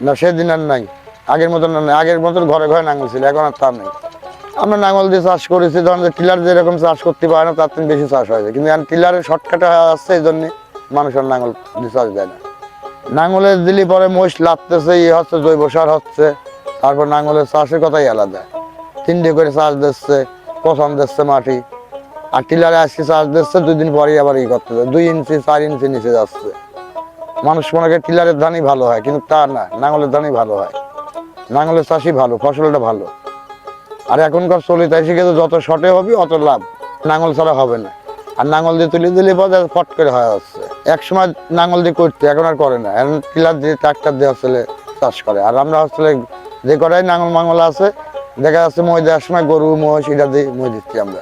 না সেদিন আর নাই, আগের মতন আর নাই। আগের মতন ঘরে ঘরে নাঙল ছিল, এখন আর তা নেই। আমরা নাঙল দিয়ে চাষ করেছি, ধরেন যে টিলার যেরকম চাষ করতে পারে না তার থেকে বেশি চাষ হয়েছে, কিন্তু এখন টিলারের শর্টকাটে আসছে, এই জন্যে মানুষ আর নাঙল দিয়ে চাষ দেয় না। নাঙলের দিলি পরে মহিষ লাগতেছে, ই হচ্ছে, জৈব সার হচ্ছে, তারপর নাঙলের চাষের কথাই আলাদা। 3 করে চাষ দিচ্ছে, পছন্দ দিচ্ছে মাটি। আর টিলারে আজকে চাষ দিচ্ছে, 2 দিন পরেই আবার ই করতে 2 ইঞ্চি 4 ইঞ্চি নিচে যাচ্ছে। মানুষ মনে করে টিলারের ধানই ভালো হয়, কিন্তু তা না, নাঙলের ধানই ভালো হয়। নাঙলের চাষই ভালো, ফসলটা ভালো। আর এখনকার চলিত এসে গেছে, যত শর্টে হবে অত লাভ, নাঙল ছাড়া হবে না। আর নাঙল দিয়ে তুলে দিলে পরে ফট করে হয়ে যাচ্ছে। একসময় নাঙল দিয়ে করতে, এখন আর করে না, এখন টিলার দিয়ে ট্রাক্টর দিয়ে আসলে চাষ করে। আর আমরা আসলে যে কটাই নাঙল মাঙল আছে, দেখা যাচ্ছে মই দেওয়ার সময় গরু মহিষ এটা দিয়ে মই দিচ্ছি আমরা।